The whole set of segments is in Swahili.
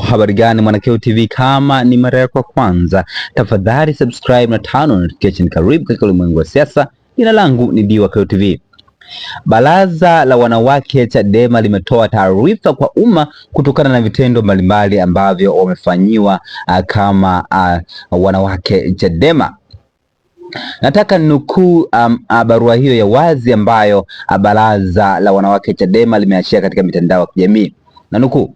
Habari gani Mwanakeo TV, kama ni mara yako ya kwanza tafadhali subscribe na turn on notification. Karibu katika ulimwengu wa siasa. Jina langu ni Mwanakeo TV. Baraza la wanawake Chadema limetoa taarifa kwa umma kutokana na vitendo mbalimbali ambavyo wamefanyiwa kama wanawake Chadema. Nataka nukuu barua hiyo ya wazi ambayo baraza la wanawake Chadema limeachia katika mitandao ya kijamii. Na nukuu: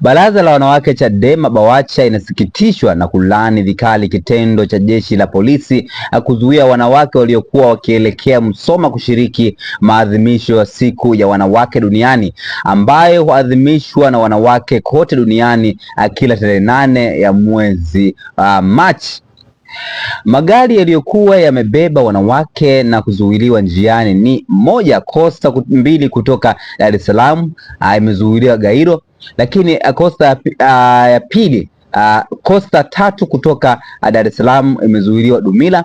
Baraza la wanawake Chadema BAWACHA inasikitishwa na kulaani vikali kitendo cha jeshi la polisi kuzuia wanawake waliokuwa wakielekea Musoma kushiriki maadhimisho ya siku ya wanawake duniani ambayo huadhimishwa na wanawake kote duniani kila tarehe 8 ya mwezi Machi. Magari yaliyokuwa yamebeba wanawake na kuzuiliwa njiani ni moja, Costa 2 kutoka Dar es Salaam imezuiliwa Gairo, lakini Costa ya pili Costa 3 kutoka Dar es Salaam imezuiliwa Dumila.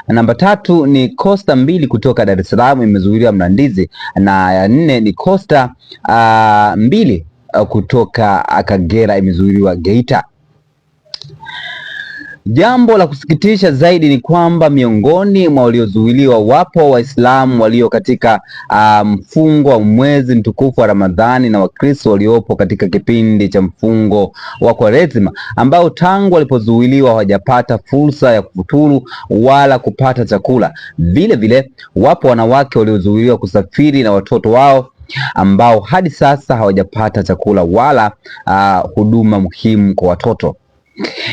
Namba 3 ni Costa 2 kutoka Dar es Salaam imezuiliwa Mlandizi, na ya 4 ni Costa 2 kutoka Kagera imezuiliwa Geita. Jambo la kusikitisha zaidi ni kwamba miongoni mwa waliozuiliwa wapo Waislamu walio katika mfungo wa mwezi mtukufu wa Ramadhani na Wakristo waliopo katika kipindi cha mfungo wa Kwaresima ambao tangu walipozuiliwa hawajapata fursa ya kufuturu wala kupata chakula. Vile vile wapo wanawake waliozuiliwa kusafiri na watoto wao ambao hadi sasa hawajapata chakula wala huduma muhimu kwa watoto.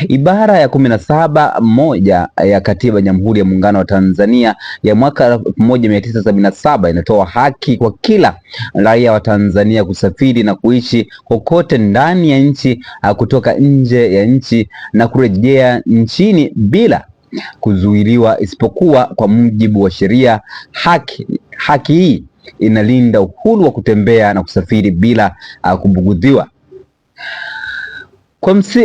Ibara ya 17(1) ya Katiba ya Jamhuri ya Muungano wa Tanzania ya mwaka 1977 inatoa haki kwa kila raia wa Tanzania kusafiri na kuishi kokote ndani ya nchi, kutoka nje ya nchi na kurejea nchini bila kuzuiliwa isipokuwa kwa mujibu wa sheria. Haki hii inalinda uhuru wa kutembea na kusafiri bila kubugudhiwa.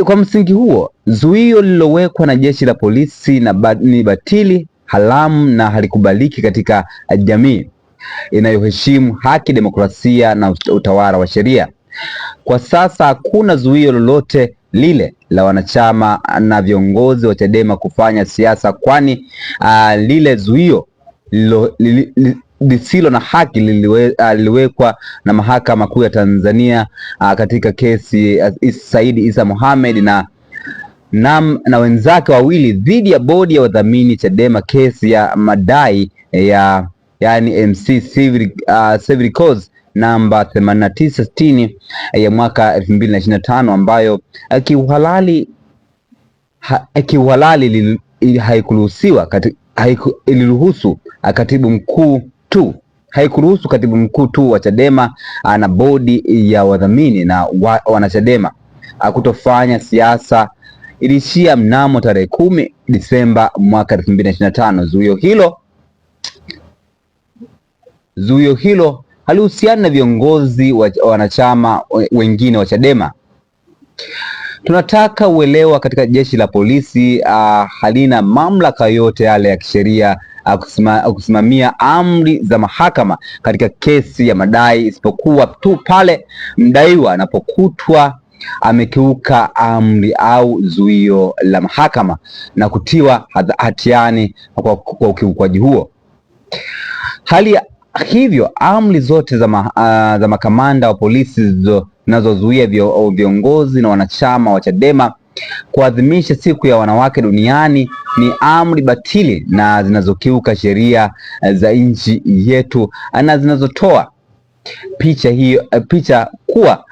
Kwa msingi huo, zuio lililowekwa na jeshi la polisi ni batili, haramu na halikubaliki katika jamii inayoheshimu haki, demokrasia na utawala wa sheria. Kwa sasa hakuna zuio lolote lile la wanachama na viongozi wa Chadema kufanya siasa, kwani lile zuio lisilo na haki liliwekwa na Mahakama Kuu ya Tanzania katika kesi Said Isa Mohamed na wenzake wawili dhidi ya bodi ya wadhamini Chadema, kesi ya madai yani MC Civil Cause namba 8960 ya mwaka 2025 ambayo kiuhalali iliruhusu katibu mkuu tu wa Chadema na bodi ya wadhamini na wanachadema kutofanya siasa. Ilishia mnamo tarehe 10 Disemba mwaka 2025. Zuio hilo halihusiani na viongozi wa wanachama wengine wa Chadema. Tunataka uelewa katika jeshi la polisi halina mamlaka yote yale ya kisheria kusimamia amri za mahakama katika kesi ya madai isipokuwa tu pale mdaiwa anapokutwa amekiuka amri au zuio la mahakama na kutiwa hatiani kwa ukiukwaji huo. Hali hivyo, amri zote za makamanda wa polisi zinazozuia viongozi na wanachama wa Chadema kuadhimisha siku ya wanawake duniani ni amri batili na zinazokiuka sheria za nchi yetu na zinazotoa picha kuwa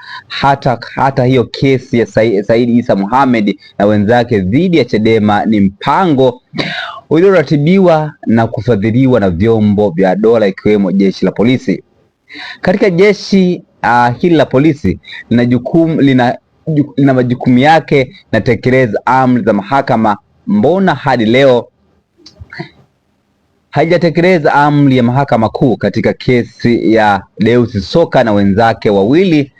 hata hiyo kesi ya Said Isa Mohamed na wenzake dhidi ya Chadema ni mpango ulioratibiwa na kufadhiliwa na vyombo vya dola ikiwemo jeshi la polisi. Katika jeshi hili la polisi lina majukumu yake na tekeleza amri za mahakama. Mbona hadi leo haijatekeleza amri ya Mahakama Kuu katika kesi ya Deus Soka na wenzake wawili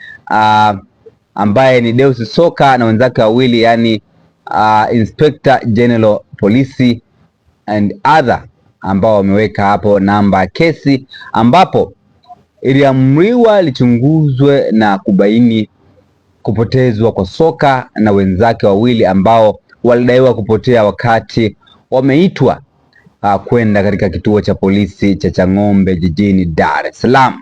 ambaye ni Deus Soka na wenzake wawili yani Inspector General Police and other, ambao wameweka hapo namba ya kesi ambapo iliamriwa lichunguzwe na kupotezwa kwa soka na wenzake wawili ambao walidaiwa kupotea wakati wameitwa kwenda katika kituo cha polisi cha Chang'ombe jijini Dar es Salaam.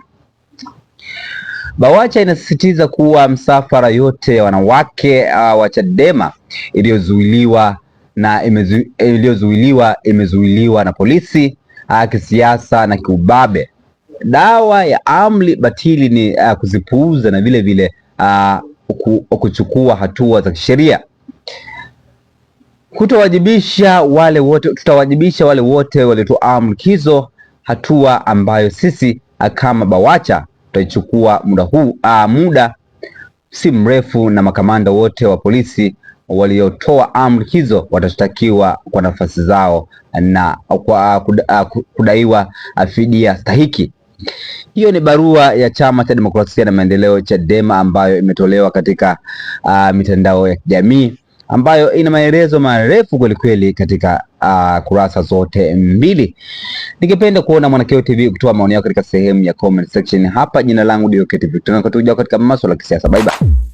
BAWACHA inasisitiza kuwa msafara yote ya wanawake wa Chadema iliyozuiliwa imezuiliwa na polisi kisiasa na kiubabe. Dawa ya amri batili ni kuzipuuza na vile vile kuchukua hatua za kisheria. Tutawajibisha wale wote waliotoa amri hizo, hatua ambayo sisi kama BAWACHA tutaichukua muda si mrefu, na makamanda wote wa polisi waliotoa amri hizo watashtakiwa kwa nafasi zao na kwa kudaiwa fidia stahiki. Hiyo ni barua ya Chama cha Demokrasia na Maendeleo Chadema ambayo imetolewa katika mitandao ya kijamii, ambayo ina maelezo marefu kweli kweli katika kurasa zote mbili. Ningependa kuona Mwanakeo TV kutoa maoni yako katika sehemu ya comment section hapa. Jina langu ndio KTV. Tunakutujia katika masuala ya kisiasa. Bye bye.